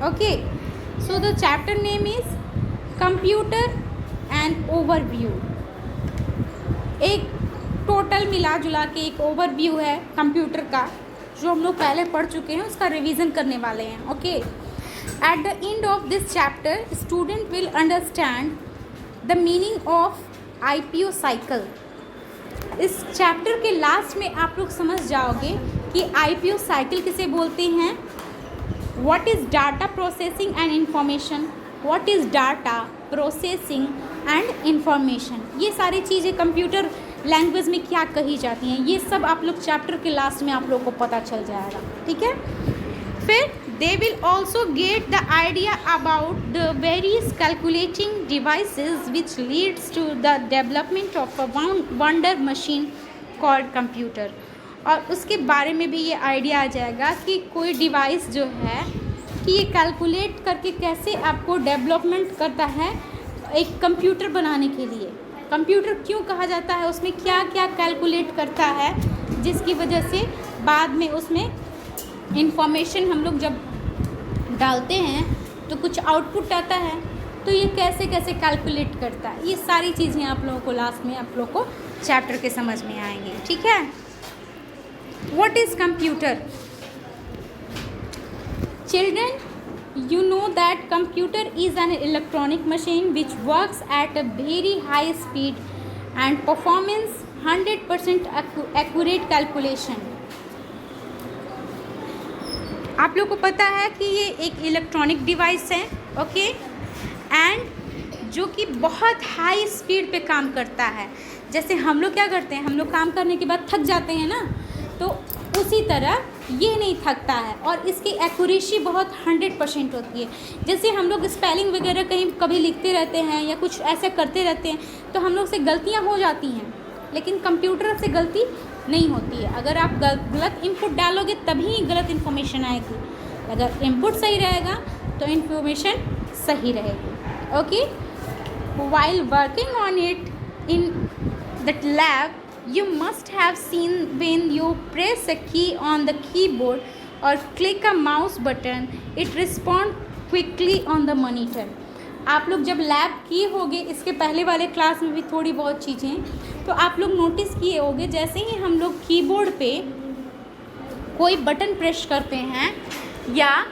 Okay, so the chapter name is Computer and Overview. एक total मिला जुला के एक ओवरव्यू है कंप्यूटर का, जो हम लोग पहले पढ़ चुके हैं, उसका रिवीजन करने वाले हैं. Okay, at the end of this chapter student will understand the meaning of IPO cycle. इस चैप्टर के लास्ट में आप लोग समझ जाओगे कि IPO साइकिल किसे बोलते हैं, what is data processing and information, what is data processing and information. ये सारी चीज़ें कंप्यूटर लैंग्वेज में क्या कही जाती हैं, ये सब आप लोग चैप्टर के लास्ट में आप लोग को पता चल जाएगा. ठीक है, फिर they will also get the idea about the various calculating devices which leads to the development of a wonder machine called computer. और उसके बारे में भी ये आइडिया आ जाएगा कि कोई डिवाइस जो है कि ये कैलकुलेट करके कैसे आपको डेवलपमेंट करता है एक कंप्यूटर बनाने के लिए. कंप्यूटर क्यों कहा जाता है, उसमें क्या क्या कैलकुलेट करता है, जिसकी वजह से बाद में उसमें इंफॉर्मेशन हम लोग जब डालते हैं तो कुछ आउटपुट आता है, तो ये कैसे कैसे कैलकुलेट करता है. ये सारी चीज़ें आप लोगों को लास्ट में आप लोगों को चैप्टर के समझ में आएंगे. ठीक है, what is computer. Children, you know that computer is an electronic machine which works at a very high speed and performs 100% accurate calculation. आप लोग को पता है कि ये एक इलेक्ट्रॉनिक डिवाइस है. ओके, एंड जो कि बहुत हाई स्पीड पे काम करता है. जैसे हम लोग क्या करते हैं, हम लोग काम करने के बाद थक जाते हैं ना, तो उसी तरह ये नहीं थकता है और इसकी एक्यूरेसी बहुत 100% होती है. जैसे हम लोग स्पेलिंग वगैरह कहीं कभी लिखते रहते हैं या कुछ ऐसे करते रहते हैं तो हम लोग से गलतियां हो जाती हैं, लेकिन कंप्यूटर से गलती नहीं होती है. अगर आप गलत इनपुट डालोगे तभी गलत इन्फॉर्मेशन आएगी, अगर इनपुट सही रहेगा तो इन्फॉर्मेशन सही रहेगी. Okay, while working on it in that lab you must have seen when you press a key on the keyboard or click a mouse button, it responds quickly on the monitor. आप लोग जब lab किए होगे, इसके पहले वाले class में भी थोड़ी बहुत चीज़ें तो आप लोग नोटिस किए होगे, जैसे ही हम लोग कीबोर्ड पे कोई बटन प्रेस करते हैं या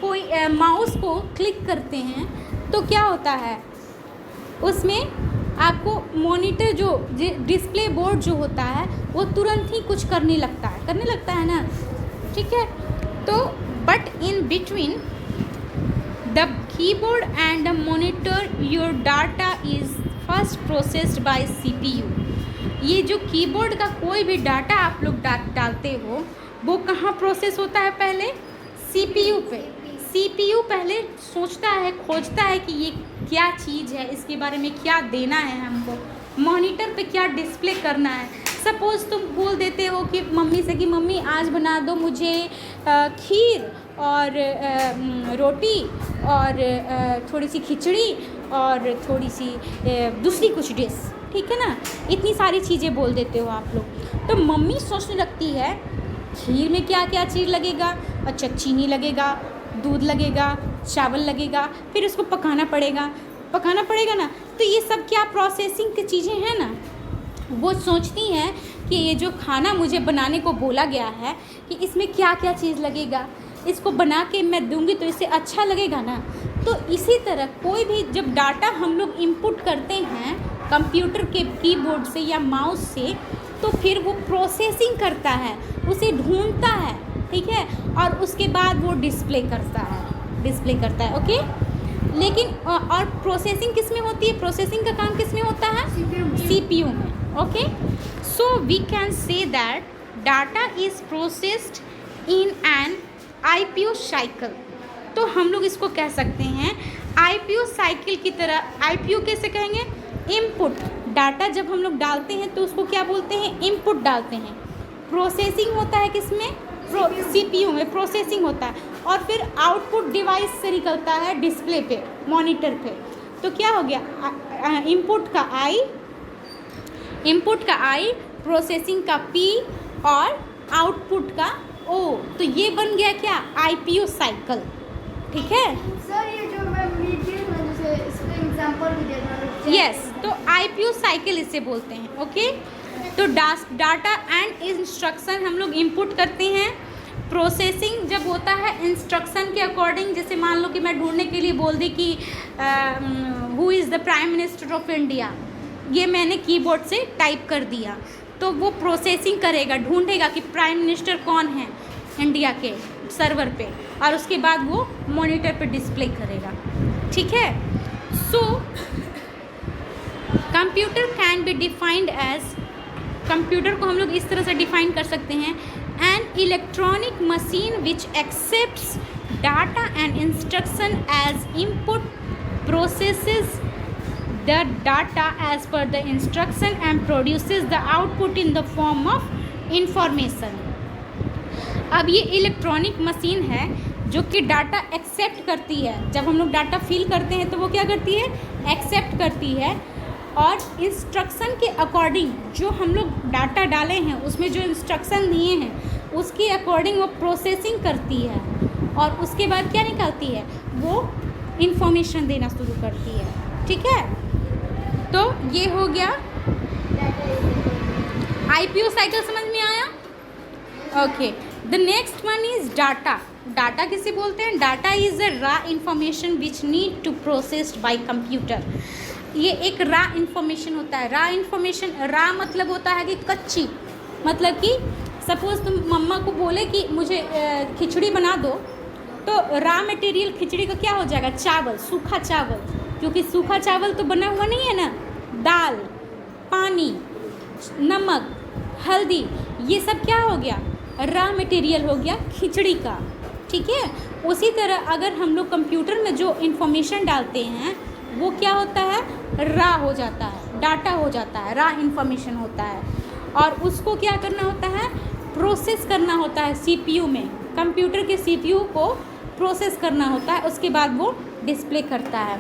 कोई माउस को क्लिक करते हैं तो क्या होता है, उसमें आपको मॉनिटर जो डिस्प्ले बोर्ड जो होता है वो तुरंत ही कुछ करने लगता है ना. ठीक है, तो but in between the keyboard and the monitor your data is first processed bye CPU. ये जो कीबोर्ड का कोई भी डाटा आप लोग डालते हो वो कहाँ प्रोसेस होता है, पहले CPU पे. CPU पहले सोचता है, खोजता है कि ये क्या चीज़ है, इसके बारे में क्या देना है हमको, मॉनिटर पे क्या डिस्प्ले करना है. सपोज़ तुम बोल देते हो कि मम्मी से कि मम्मी आज बना दो मुझे खीर और रोटी और थोड़ी सी खिचड़ी और थोड़ी सी दूसरी कुछ डिश. ठीक है ना, इतनी सारी चीज़ें बोल देते हो आप लोग. तो मम्मी सोचने लगती है खीर में क्या क्या चीज़ लगेगा, अच्छा चीनी लगेगा, दूध लगेगा, चावल लगेगा, फिर उसको पकाना पड़ेगा ना. तो ये सब क्या प्रोसेसिंग की चीज़ें हैं ना. वो सोचती हैं कि ये जो खाना मुझे बनाने को बोला गया है कि इसमें क्या क्या चीज़ लगेगा, इसको बना के मैं दूंगी तो इससे अच्छा लगेगा ना. तो इसी तरह कोई भी जब डाटा हम लोग इनपुट करते हैं कंप्यूटर के कीबोर्ड से या माउस से, तो फिर वो प्रोसेसिंग करता है, उसे ढूंढता है. ठीक है, और उसके बाद वो डिस्प्ले करता है. ओके, लेकिन और प्रोसेसिंग किस में होती है, प्रोसेसिंग का काम किस में होता है, CPU में. Okay, so we can say that data is processed in an IPO cycle. तो हम लोग इसको कह सकते हैं IPO साइकिल की तरह. IPO कैसे कहेंगे, इनपुट. डाटा जब हम लोग डालते हैं तो उसको क्या बोलते हैं, इनपुट डालते हैं. प्रोसेसिंग होता है किसमें, CPU में प्रोसेसिंग होता है, और फिर आउटपुट डिवाइस से निकलता है डिस्प्ले पे, मॉनिटर पे. तो क्या हो गया, इनपुट का I, प्रोसेसिंग का P और आउटपुट का O. तो ये बन गया क्या, IPO साइकिल. ठीक है। सर ये जो मैं वीडियो में जैसे इसका एग्जांपल भी दे रहा यस, तो आईपीयू साइकिल इसे बोलते हैं। ओके, तो डाटा एंड इंस्ट्रक्शन हम लोग इनपुट करते हैं। प्रोसेसिंग जब होता है इंस्ट्रक्शन के अकॉर्डिंग, जैसे मान लो कि मैं ढूंढने के लिए बोल दी कि who is the prime minister of India, ये मैंने कीबोर्ड से टाइप कर दिया, तो वो प्रोसेसिंग करेगा, ढूंढेगा कि प्राइम मिनिस्टर कौन है इंडिया के सर्वर पे, और उसके बाद वो मॉनिटर पे डिस्प्ले करेगा। ठीक है। So computer can be defined as, computer को हम लोग इस तरह से डिफाइन कर सकते हैं, an electronic machine which accepts data and instruction as input, processes the data as per the instruction and produces the output in the form of information. अब ये इलेक्ट्रॉनिक मशीन है जो कि डाटा एक्सेप्ट करती है। जब हम लोग डाटा फिल करते हैं तो वो क्या करती है, एक्सेप्ट करती है, और इंस्ट्रक्शन के अकॉर्डिंग जो हम लोग डाटा डाले हैं उसमें जो इंस्ट्रक्शन दिए हैं उसके अकॉर्डिंग वो प्रोसेसिंग करती है, और उसके बाद क्या निकालती है, वो इंफॉर्मेशन देना शुरू करती है। ठीक है। तो ये हो गया आईपीयू साइकिल, समझ में आया? Okay, the next one is data. Data किसे बोलते हैं? Data is a raw information which need to processed by computer. ये एक रा इंफॉर्मेशन होता है। रा इंफॉर्मेशन, रा मतलब होता है कि कच्ची, मतलब कि सपोज़ तुम मम्मा को बोले कि मुझे खिचड़ी बना दो, तो रा मटेरियल खिचड़ी का क्या हो जाएगा, चावल, सूखा चावल, क्योंकि सूखा चावल तो बना हुआ नहीं है ना, दाल, पानी, नमक, हल्दी, ये सब क्या हो गया, रा मटेरियल हो गया खिचड़ी का। ठीक है। उसी तरह अगर हम लोग कंप्यूटर में जो इंफॉर्मेशन डालते हैं वो क्या होता है, रा हो जाता है, डाटा हो जाता है, रा इंफॉर्मेशन होता है, और उसको क्या करना होता है, प्रोसेस करना होता है सीपीयू में, कंप्यूटर के सीपीयू को प्रोसेस करना होता है, उसके बाद वो डिस्प्ले करता है।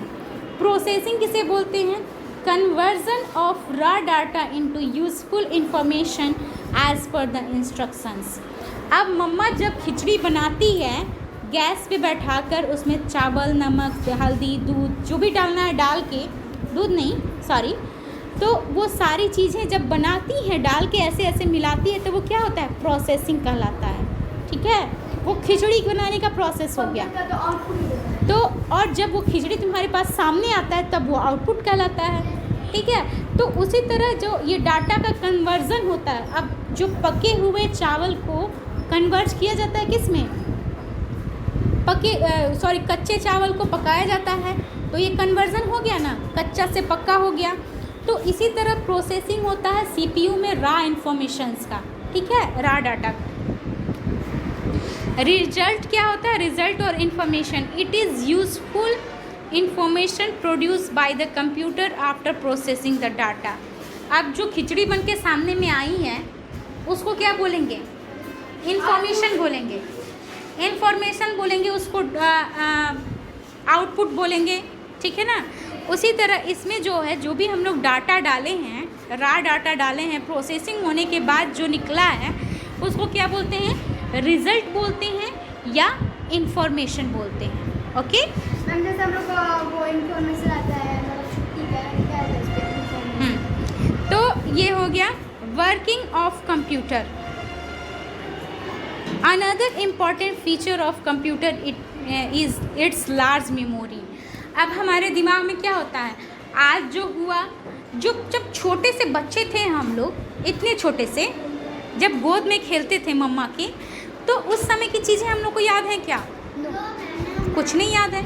प्रोसेसिंग किसे बोलते हैं? Conversion of raw data into useful information as per the instructions. अब मम्मा जब खिचड़ी बनाती है, गैस पे बैठाकर उसमें चावल, नमक, हल्दी, दूध, जो भी डालना है डाल के, दूध नहीं सॉरी, तो वो सारी चीज़ें जब बनाती हैं डाल के ऐसे ऐसे मिलाती है, तो वो क्या होता है, प्रोसेसिंग कहलाता है। ठीक है। वो खिचड़ी बनाने का प्रोसेस हो गया। तो और जब वो खिचड़ी तुम्हारे पास सामने आता है तब वो आउटपुट कहलाता है। ठीक है। तो उसी तरह जो ये डाटा का कन्वर्जन होता है, अब जो पके हुए चावल को कन्वर्ज किया जाता है किस में, कच्चे चावल को पकाया जाता है, तो ये कन्वर्जन हो गया ना, कच्चा से पक्का हो गया। तो इसी तरह प्रोसेसिंग होता है सीपीयू में रा इंफॉर्मेशंस का। ठीक है, रा डाटा। रिजल्ट क्या होता है, रिजल्ट और information, it is useful information produce by the computer after processing the data. अब जो खिचड़ी बन के सामने में आई है उसको क्या बोलेंगे, इंफॉर्मेशन बोलेंगे, इंफॉर्मेशन बोलेंगे, उसको आउटपुट बोलेंगे। ठीक है ना। उसी तरह इसमें जो है, जो भी हम लोग डाटा डाले हैं, रा डाटा डाले हैं, प्रोसेसिंग होने के बाद जो निकला है उसको क्या बोलते हैं, रिजल्ट बोलते हैं या इंफॉर्मेशन बोलते हैं। ओके मैम, जैसे हम लोग वो इंफॉर्मेशन आता है छुट्टी का क्या है उस पे, तो ये हो गया working of computer. Another important feature of computer is it's large memory. अब हमारे दिमाग में क्या होता है, आज जो हुआ, जो जब छोटे से बच्चे थे हम लोग, इतने छोटे से, जब गोद में खेलते थे मम्मा के, तो उस समय की चीज़ें हम लोग को याद है क्या, कुछ नहीं याद है।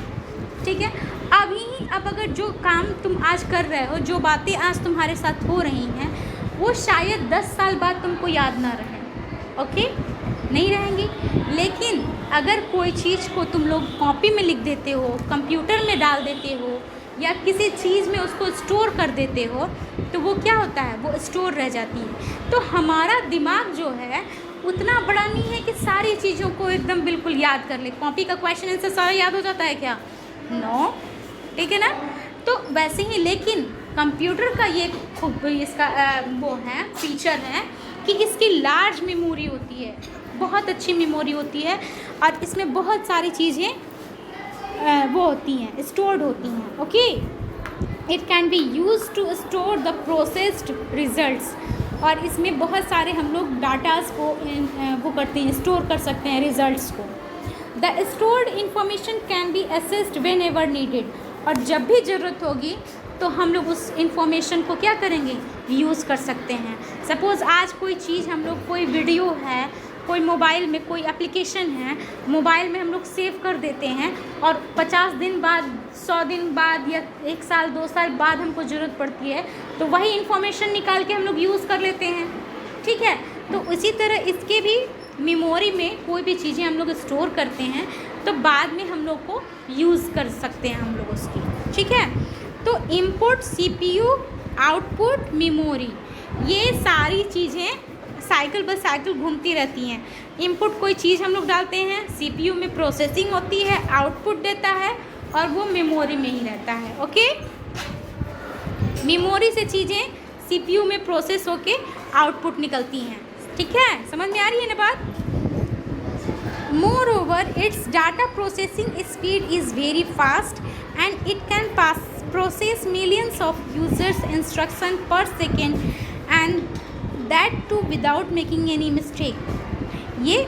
ठीक है। अब अगर जो काम तुम आज कर रहे हो, जो बातें आज तुम्हारे साथ हो रही हैं, वो शायद 10 साल बाद तुमको याद ना रहे। ओके, नहीं रहेंगी। लेकिन अगर कोई चीज़ को तुम लोग कॉपी में लिख देते हो, कंप्यूटर में डाल देते हो, या किसी चीज़ में उसको स्टोर कर देते हो, तो वो क्या होता है, वो स्टोर रह जाती है। तो हमारा दिमाग जो है उतना बड़ा नहीं है कि सारी चीज़ों को एकदम बिल्कुल याद कर ले। कॉपी का क्वेश्चन आंसर सारा याद हो जाता है क्या? नो। ठीक है ना। तो वैसे ही, लेकिन कंप्यूटर का ये खूब इसका वो है, फीचर है कि इसकी लार्ज मेमोरी होती है, बहुत अच्छी मेमोरी होती है, और इसमें बहुत सारी चीज़ें वो होती हैं, स्टोर्ड होती हैं। Okay, it can be use to store the processed results, और इसमें बहुत सारे हम लोग डाटाज को वो करते हैं, स्टोर कर सकते हैं रिजल्ट्स को। The stored information can be assessed when ever needed, और जब भी ज़रूरत होगी तो हम लोग उस इंफॉर्मेशन को क्या करेंगे, यूज़ कर सकते हैं। सपोज़ आज कोई चीज़ हम लोग, कोई वीडियो है, कोई मोबाइल में कोई एप्लीकेशन है, मोबाइल में हम लोग सेव कर देते हैं, और 50 दिन बाद, 100 दिन बाद, या 1 साल 2 साल बाद हमको ज़रूरत पड़ती है, तो वही इंफॉर्मेशन निकाल के हम लोग यूज़ कर लेते हैं। ठीक है, तो उसी तरह इसके भी मेमोरी में कोई भी चीज़ें हम लोग स्टोर करते हैं तो बाद में हम लोग को यूज़ कर सकते हैं हम लोग उसकी। ठीक है, तो इनपुट, CPU, आउटपुट, मेमोरी, ये सारी चीज़ें साइकिल बाय साइकिल घूमती रहती हैं। इनपुट कोई चीज़ हम लोग डालते हैं, CPU में प्रोसेसिंग होती है, आउटपुट देता है, और वो मेमोरी में ही रहता है। ओके, मेमोरी से चीज़ें CPU में प्रोसेस होके आउटपुट निकलती हैं। ठीक है, समझ में आ रही है ना बात? Moreover, its data processing speed is very fast and it can process millions of users' instructions per second, and that too without making any mistake. ये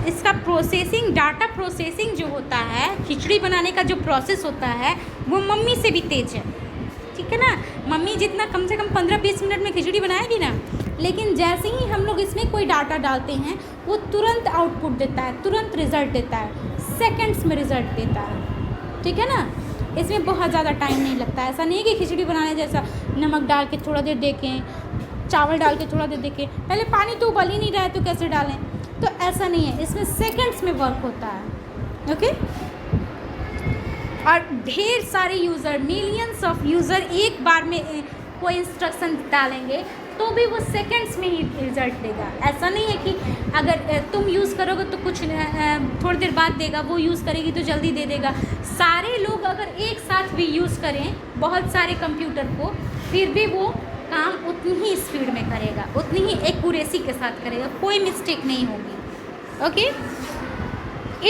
इसका प्रोसेसिंग, डाटा प्रोसेसिंग जो होता है, खिचड़ी बनाने का जो प्रोसेस होता है, वो मम्मी से भी तेज है। ठीक है ना, मम्मी जितना कम से कम 15-20 मिनट में खिचड़ी बनाएगी ना, लेकिन जैसे ही हम लोग इसमें कोई डाटा डालते हैं वो तुरंत आउटपुट देता है, तुरंत रिज़ल्ट देता है, सेकंड्स में रिज़ल्ट देता है। ठीक है ना, इसमें बहुत ज़्यादा टाइम नहीं लगता। ऐसा नहीं है कि खिचड़ी बनाने जैसा नमक डाल के थोड़ा देर देखें, चावल डाल के थोड़ा देर देखें, पहले पानी तो उबल ही नहीं रहा है तो कैसे डालें, तो ऐसा नहीं है, इसमें सेकंड्स में वर्क होता है। ओके, और ढेर सारे यूज़र, मिलियंस ऑफ यूज़र एक बार में कोई इंस्ट्रक्शन डालेंगे तो भी वो सेकंड्स में ही रिज़ल्ट देगा। ऐसा नहीं है कि अगर तुम यूज़ करोगे तो कुछ थोड़ी देर बाद देगा, वो यूज़ करेगी तो जल्दी दे देगा। सारे लोग अगर एक साथ भी यूज़ करें बहुत सारे कंप्यूटर को, फिर भी वो काम उतनी ही स्पीड में करेगा, उतनी ही एक्यूरेसी के साथ करेगा, कोई मिस्टेक नहीं होगी। Okay,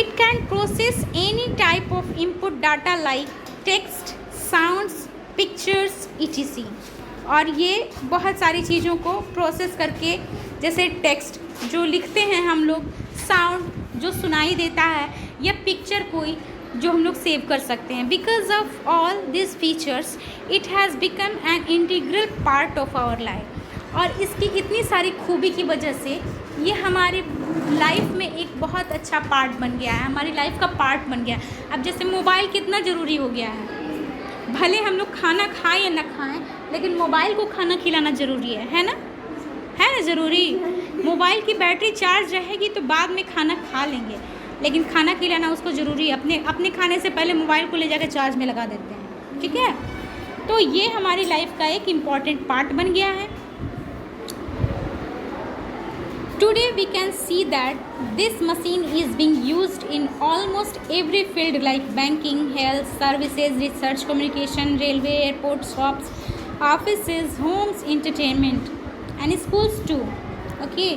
it can process any type of input data like text, sounds, pictures, etc. और ये बहुत सारी चीज़ों को प्रोसेस करके, जैसे टेक्स्ट जो लिखते हैं हम लोग, साउंड जो सुनाई देता है, या पिक्चर कोई जो हम लोग सेव कर सकते हैं। Because of all this features it has become an integral part of our life. और इसकी इतनी सारी खूबी की वजह से ये हमारे लाइफ में एक बहुत अच्छा पार्ट बन गया है, हमारी लाइफ का पार्ट बन गया है। अब जैसे मोबाइल कितना ज़रूरी हो गया है, भले हम लोग खाना खाएं या ना खाएं, लेकिन मोबाइल को खाना खिलाना ज़रूरी है ना? है ना ज़रूरी? मोबाइल की बैटरी चार्ज रहेगी तो बाद में खाना खा लेंगे, लेकिन खाना खिलाना उसको ज़रूरी है। अपने खाने से पहले मोबाइल को ले जाकर चार्ज में लगा देते हैं। ठीक है, तो ये हमारी लाइफ का एक इम्पॉर्टेंट पार्ट बन गया है। Today we can see that this machine is being used in almost every field like banking, health, services, research, communication, railway, airport, shops, offices, homes, entertainment and schools too. Okay,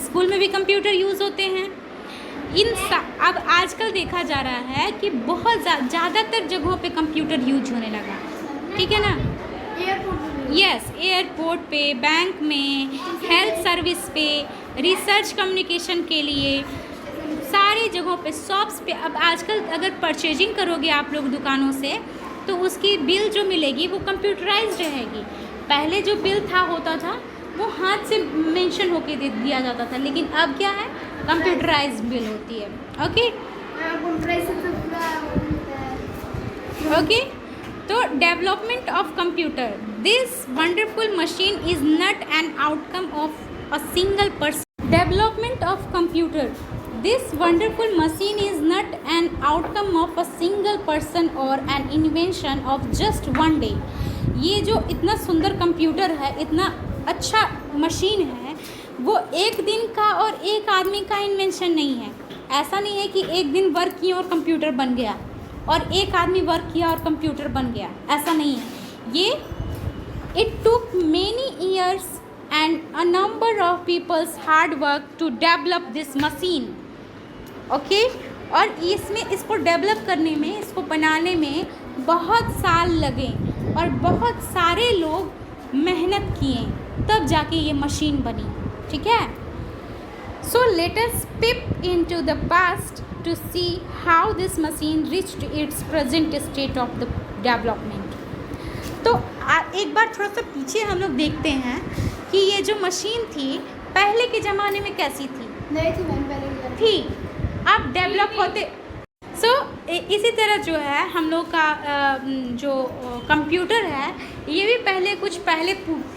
school में भी computer use होते हैं। अब आजकल देखा जा रहा है कि बहुत ज़्यादातर जगहों पे कंप्यूटर यूज होने लगा। ठीक है ना? यस, एयरपोर्ट पे, बैंक में, हेल्थ सर्विस पे, रिसर्च कम्युनिकेशन के लिए, सारी जगहों पे, शॉप्स पे। अब आजकल अगर परचेजिंग करोगे आप लोग दुकानों से तो उसकी बिल जो मिलेगी वो कंप्यूटराइज्ड रहेगी। पहले जो बिल होता था वो हाथ से मेंशन होके दिया जाता था, लेकिन अब क्या है, कंप्यूटराइज्ड बिल होती है। ओके ओके, तो development of computer, this wonderful machine is not an outcome of a single person. Development of computer, this wonderful machine is not an outcome of a single person or an invention of just one day. ये जो इतना सुंदर computer है, इतना अच्छा machine है, वो एक दिन का और एक आदमी का इन्वेंशन नहीं है। ऐसा नहीं है कि एक दिन वर्क किया और कंप्यूटर बन गया, और एक आदमी वर्क किया और कंप्यूटर बन गया, ऐसा नहीं है। ये it took many years and a number of people's hard work to develop this machine. Okay, और इसमें इसको डेवलप करने में, इसको बनाने में बहुत साल लगे और बहुत सारे लोग मेहनत किए, तब जाके ये मशीन बनी। ठीक है, so let us step into the past to see how this machine reached its present state of the development. तो एक बार थोड़ा सा पीछे हम लोग देखते हैं कि ये जो मशीन थी पहले के ज़माने में कैसी थी। नहीं थी मैम, पहले थी, अब डेवलप होते। इसी तरह जो है हम लोग का जो कंप्यूटर है ये भी पहले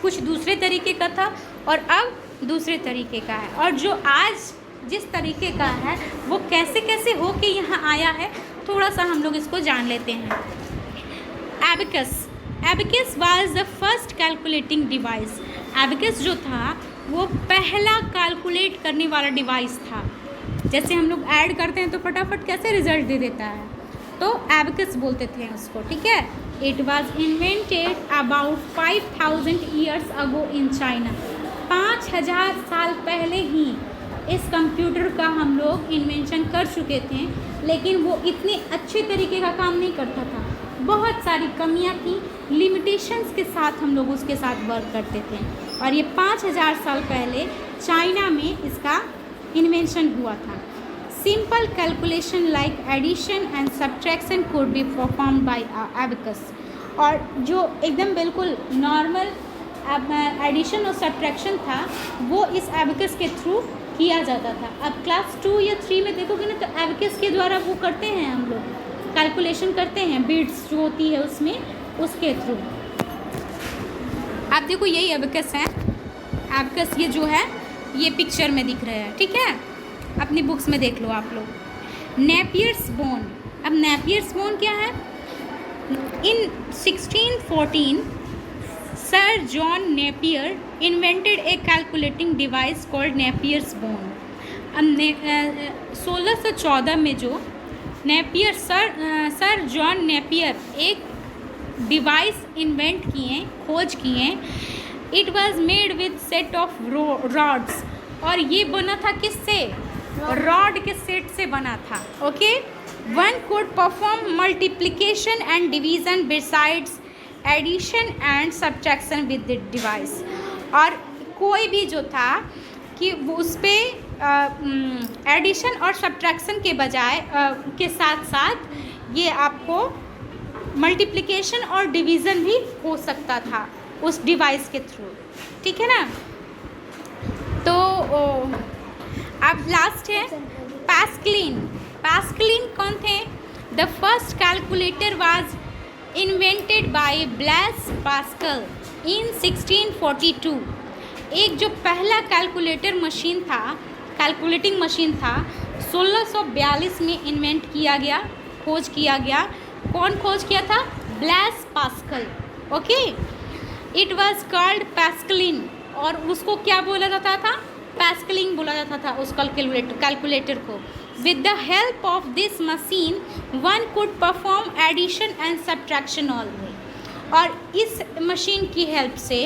कुछ दूसरे तरीके का था और अब दूसरे तरीके का है, और जो आज जिस तरीके का है वो कैसे कैसे हो के यहाँ आया है, थोड़ा सा हम लोग इसको जान लेते हैं। Abacus was the first calculating device. Abacus जो था वो पहला कैलकुलेट करने वाला डिवाइस था। जैसे हम लोग ऐड करते हैं तो फटाफट कैसे रिजल्ट दे देता है, तो एबेकस बोलते थे उसको। ठीक है, it was invented about 5000 years ago in China. 5000 साल पहले ही इस कंप्यूटर का हम लोग इन्वेंशन कर चुके थे, लेकिन वो इतने अच्छे तरीके का काम नहीं करता था, बहुत सारी कमियां थी, लिमिटेशंस के साथ हम लोग उसके साथ वर्क करते थे। और ये 5000 साल पहले चाइना में इसका इन्वेंशन हुआ था। Simple calculation like addition and subtraction could be perform by abacus. और जो एकदम बिल्कुल नॉर्मल एडिशन और सब्ट्रैक्शन था वो इस एबेकस के थ्रू किया जाता था। अब क्लास 2 या 3 में देखोगे ना, तो एबेकस के द्वारा वो करते हैं, हम लोग कैलकुलेशन करते हैं, बीट्स जो होती है उसमें, उसके थ्रू। आप देखो यही एबेकस है। एबेकस ये जो है ये पिक्चर में दिख रहा है। ठीक है, अपनी बुक्स में देख लो आप लोग। Napier's bone. अब नेपियर्स बोन क्या है? In 1614 sir John Napier invented a calculating device called Napier's bone. अब 1614 में जो नेपियर सर जॉन नेपियर एक डिवाइस इन्वेंट किए, खोज किए। It was made with set of rods. और ये बना था किससे? रॉड के सेट से बना था। Okay, one could perform multiplication and division besides addition and subtraction with the device. और कोई भी जो था कि वो उस पर एडिशन और सब्ट्रैक्शन के बजाय के साथ साथ ये आपको मल्टीप्लिकेशन और डिवीज़न भी हो सकता था उस डिवाइस के थ्रू। ठीक है ना। तो अब लास्ट है पास्कलिन। पास्कलिन कौन थे? The first calculator was invented by Blaise Pascal in 1642। एक जो पहला कैलकुलेटर मशीन था, कैलकुलेटिंग मशीन था, 1642 में इन्वेंट किया गया, खोज किया गया। कौन खोज किया था? Bless pascal. Okay, it was called Pascaline. और उसको क्या बोला जाता था? पास्कलिन बोला जाता था उस कैलकुलेटर को। With the help of this machine one could perform addition and subtraction always. और इस मशीन की हेल्प से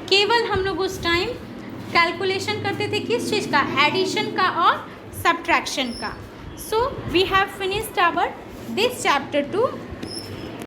केवल हम लोग उस टाइम कैलकुलेशन करते थे, किस चीज़ का? एडिशन का और सब्ट्रैक्शन का। So we have finished our this chapter 2।